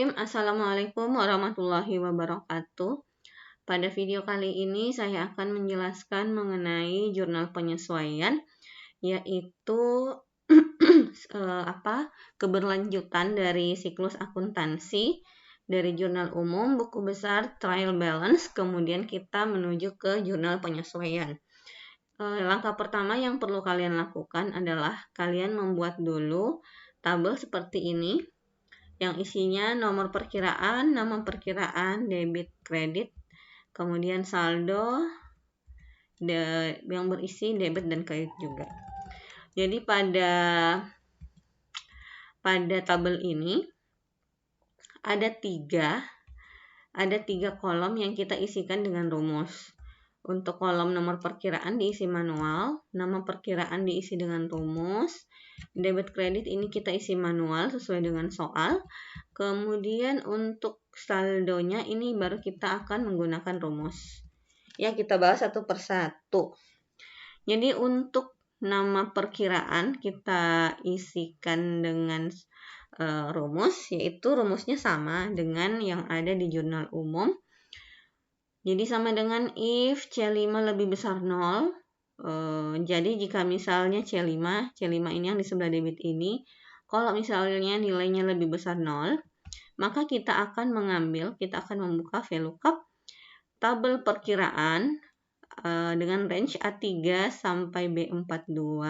Bismillahirrahmanirrahim. Assalamualaikum warahmatullahi wabarakatuh. Pada video kali ini saya akan menjelaskan mengenai jurnal penyesuaian, yaitu keberlanjutan dari siklus akuntansi dari jurnal umum, buku besar, trial balance, kemudian kita menuju ke jurnal penyesuaian. Langkah pertama yang perlu kalian lakukan adalah kalian membuat dulu tabel seperti ini, yang isinya nomor perkiraan, nama perkiraan, debit, kredit, kemudian saldo yang berisi debit dan kredit juga. Jadi pada tabel ini ada tiga kolom yang kita isikan dengan rumus. Untuk kolom nomor perkiraan diisi manual, nama perkiraan diisi dengan rumus, debit kredit ini kita isi manual sesuai dengan soal. Kemudian untuk saldonya ini baru kita akan menggunakan rumus. Ya, kita bahas satu persatu. Jadi untuk nama perkiraan kita isikan dengan rumus, yaitu rumusnya sama dengan yang ada di jurnal umum. Jadi sama dengan if C5 lebih besar 0. Jadi jika misalnya C5 ini yang di sebelah debit ini, kalau misalnya nilainya lebih besar 0, maka kita akan membuka VLOOKUP tabel perkiraan dengan range A3 sampai B42,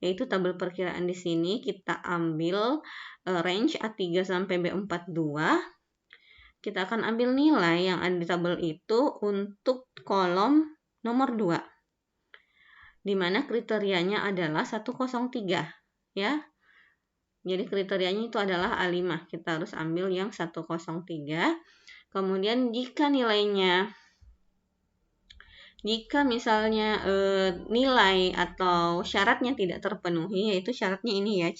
yaitu tabel perkiraan di sini kita ambil range A3 sampai B42. Kita akan ambil nilai yang ada di tabel itu untuk kolom nomor 2, di mana kriterianya adalah 103, ya. Jadi kriterianya itu adalah A5, kita harus ambil yang 103. Kemudian jika misalnya nilai atau syaratnya tidak terpenuhi, yaitu syaratnya ini ya,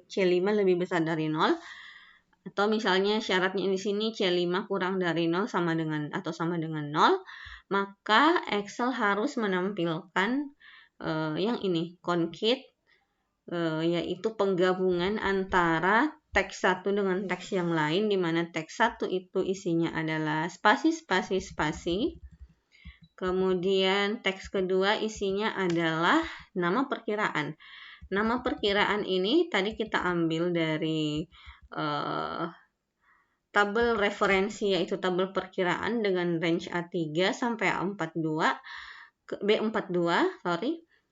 C5 lebih besar dari 0, atau misalnya syaratnya di sini C5 kurang dari 0 sama dengan 0, maka Excel harus menampilkan yang ini, concate, yaitu penggabungan antara teks satu dengan teks yang lain, di mana teks satu itu isinya adalah spasi. Kemudian teks kedua isinya adalah nama perkiraan. Nama perkiraan ini tadi kita ambil dari tabel referensi, yaitu tabel perkiraan dengan range A3 sampai B42,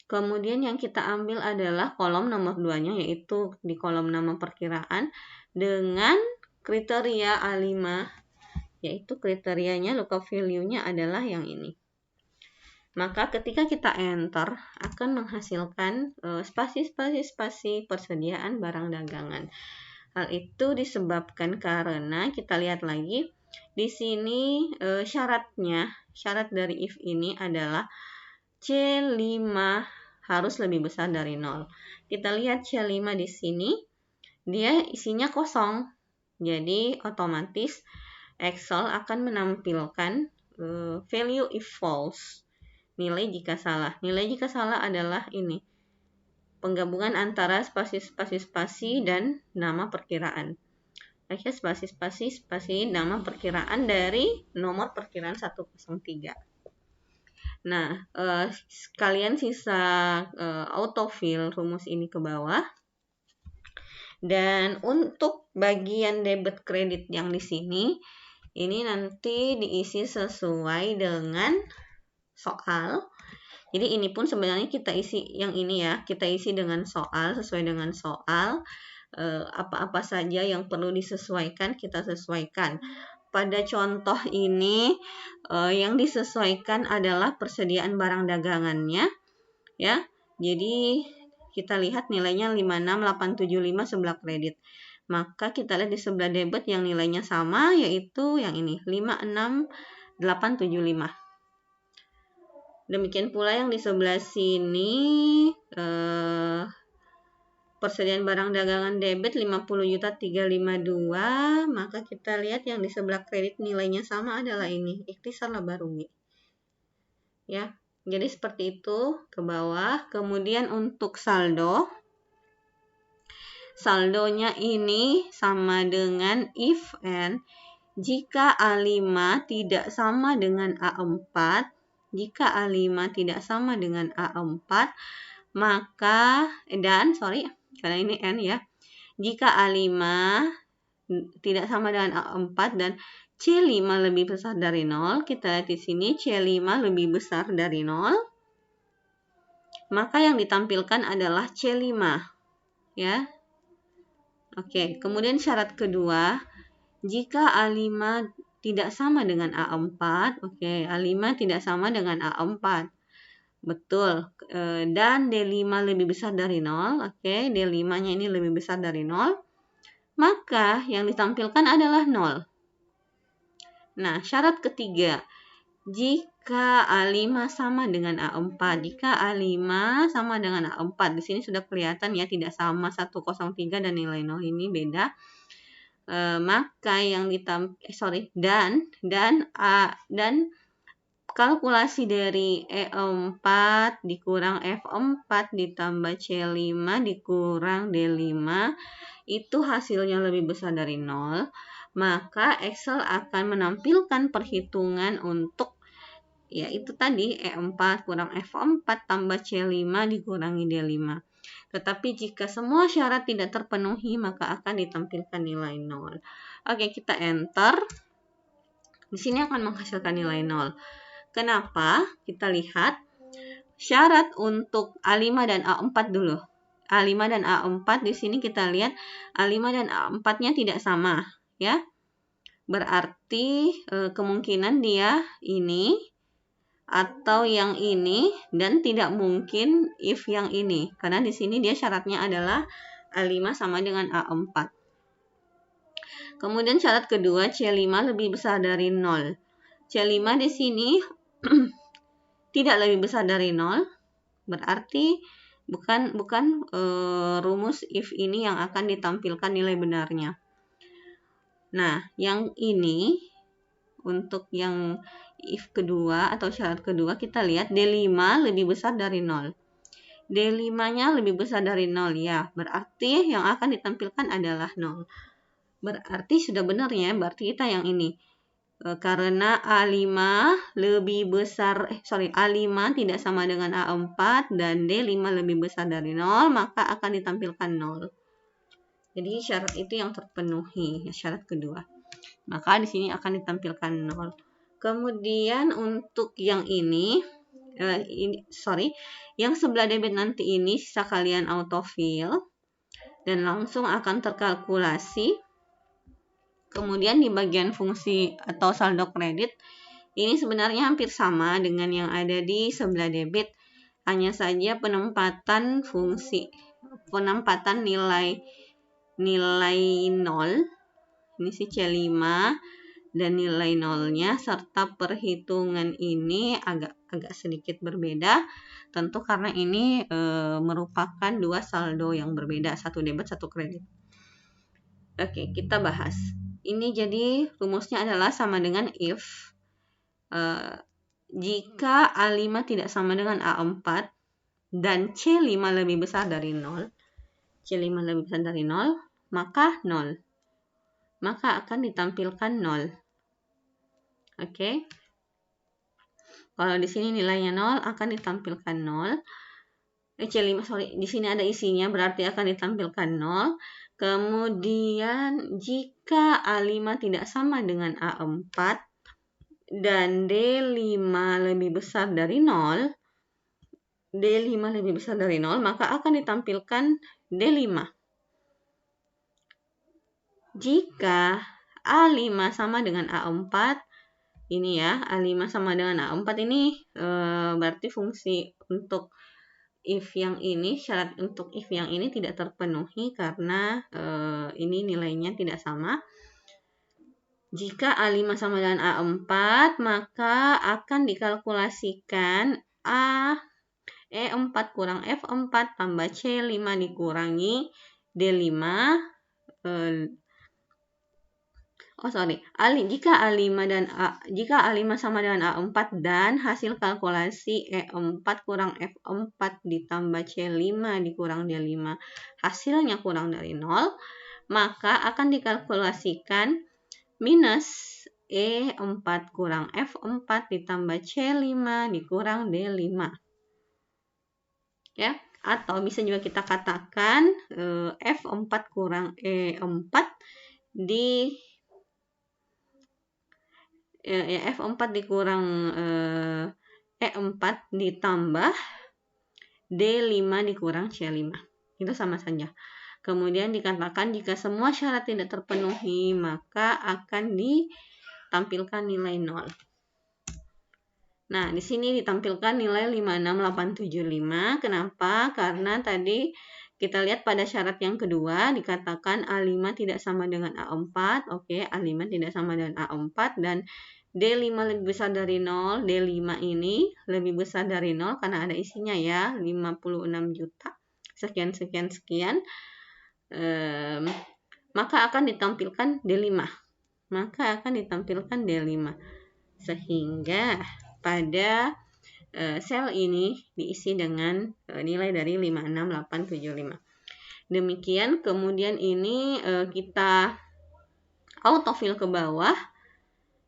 Kemudian yang kita ambil adalah kolom nomor 2-nya, yaitu di kolom nama perkiraan dengan kriteria A5, yaitu kriterianya lookup value-nya adalah yang ini. Maka ketika kita enter akan menghasilkan spasi persediaan barang dagangan. Hal itu disebabkan karena kita lihat lagi di sini syarat dari if ini adalah C5 harus lebih besar dari 0. Kita lihat C5 di sini dia isinya kosong. Jadi otomatis Excel akan menampilkan value if false. Nilai jika salah. Nilai jika salah adalah ini, penggabungan antara spasi dan nama perkiraan. Spasi nama perkiraan dari nomor perkiraan 103. Nah, kalian sisa autofill rumus ini ke bawah. Dan untuk bagian debit kredit yang di sini, ini nanti diisi sesuai dengan soal. Jadi ini pun sebenarnya kita isi yang ini ya, kita isi dengan soal, sesuai dengan soal. Apa-apa saja yang perlu disesuaikan, kita sesuaikan. Pada contoh ini yang disesuaikan adalah persediaan barang dagangannya, ya. Jadi kita lihat nilainya 56875 sebelah kredit. Maka kita lihat di sebelah debit yang nilainya sama, yaitu yang ini 56875. Demikian pula yang di sebelah sini persediaan barang dagangan debit 50.352, maka kita lihat yang di sebelah kredit nilainya sama adalah ini, ikhtisar laba rugi. Ya, jadi seperti itu ke bawah. Kemudian untuk saldo saldonya ini sama dengan if and jika A5 tidak sama dengan A4, jika A5 tidak sama dengan A4, maka, karena ini N ya, jika A5 tidak sama dengan A4 dan C5 lebih besar dari 0, kita lihat di sini C5 lebih besar dari 0, maka yang ditampilkan adalah C5, ya. Oke, kemudian syarat kedua, jika A5 tidak sama dengan A4, oke, A5 tidak sama dengan A4, betul, dan D5 lebih besar dari 0, oke, D5-nya ini lebih besar dari 0, maka yang ditampilkan adalah 0. Nah, syarat ketiga, jika A5 sama dengan A4, jika A5 sama dengan A4, di sini sudah kelihatan ya, tidak sama 103 dan nilai 0 ini beda. Maka yang dan kalkulasi dari E4 dikurang F4 ditambah C5 dikurang D5 itu hasilnya lebih besar dari 0, maka Excel akan menampilkan perhitungan untuk yaitu tadi E4 kurang F4 tambah C5 dikurangi D5. Tetapi jika semua syarat tidak terpenuhi, maka akan ditampilkan nilai 0. Oke, kita enter. Di sini akan menghasilkan nilai 0. Kenapa? Kita lihat syarat untuk A5 dan A4 dulu. A5 dan A4 di sini kita lihat A5 dan A4-nya tidak sama, ya. Berarti kemungkinan dia ini atau yang ini dan tidak mungkin if yang ini. Karena di sini dia syaratnya adalah A5 sama dengan A4. Kemudian syarat kedua, C5 lebih besar dari 0. C5 di sini tidak lebih besar dari 0. Berarti bukan rumus if ini yang akan ditampilkan nilai benarnya. Nah, yang ini untuk yang if kedua atau syarat kedua kita lihat D5 lebih besar dari 0. D5-nya lebih besar dari 0 ya. Berarti yang akan ditampilkan adalah 0. Berarti sudah benar ya, berarti kita yang ini. Karena A5 lebih besar, A5 tidak sama dengan A4 dan D5 lebih besar dari 0, maka akan ditampilkan 0. Jadi syarat itu yang terpenuhi, syarat kedua. Maka di sini akan ditampilkan 0. Kemudian untuk yang yang sebelah debit nanti ini sisa kalian autofill dan langsung akan terkalkulasi. Kemudian di bagian fungsi atau saldo kredit, ini sebenarnya hampir sama dengan yang ada di sebelah debit. Hanya saja penempatan nilai 0, ini si C5, dan nilai 0-nya, serta perhitungan ini agak sedikit berbeda. Tentu karena ini merupakan dua saldo yang berbeda, satu debit, satu kredit. Oke, kita bahas. Ini jadi rumusnya adalah sama dengan if jika A5 tidak sama dengan A4 dan C5 lebih besar dari 0, maka 0. Maka akan ditampilkan 0. Oke. Kalau di sini nilainya 0 akan ditampilkan 0. Di sini ada isinya berarti akan ditampilkan 0. Kemudian jika A5 tidak sama dengan A4 dan D5 lebih besar dari 0, maka akan ditampilkan D5. Jika A5 sama dengan A4, ini ya, A5 sama dengan A4 ini berarti fungsi untuk if yang ini, syarat untuk if yang ini tidak terpenuhi karena ini nilainya tidak sama. Jika A5 sama dengan A4, maka akan dikalkulasikan E4 kurang F4 tambah C5 dikurangi D5. Jika A5 sama dengan A4 dan hasil kalkulasi E4 kurang F4 ditambah C5 dikurang D5 hasilnya kurang dari 0, maka akan dikalkulasikan minus E4 kurang F4 ditambah C5 dikurang D5. Ya, atau bisa juga kita katakan F4 kurang E4 F4 dikurang E4 ditambah D5 dikurang C5. Itu sama saja. Kemudian dikatakan jika semua syarat tidak terpenuhi, maka akan ditampilkan nilai 0. Nah, di sini ditampilkan nilai 56875. Kenapa? Karena tadi kita lihat pada syarat yang kedua dikatakan A5 tidak sama dengan A4. Oke, A5 tidak sama dengan A4 dan D5 lebih besar dari 0. D5 ini lebih besar dari 0 karena ada isinya ya, 56 juta. Sekian. Maka akan ditampilkan D5. Sehingga pada sel ini diisi dengan nilai dari 56875. Demikian, kemudian ini kita autofill ke bawah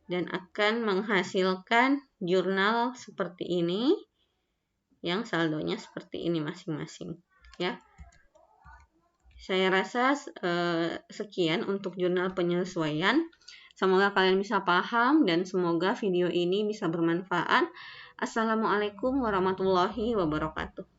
dan akan menghasilkan jurnal seperti ini yang saldonya seperti ini masing-masing ya. Saya rasa sekian untuk jurnal penyesuaian. Semoga kalian bisa paham dan semoga video ini bisa bermanfaat. Assalamualaikum warahmatullahi wabarakatuh.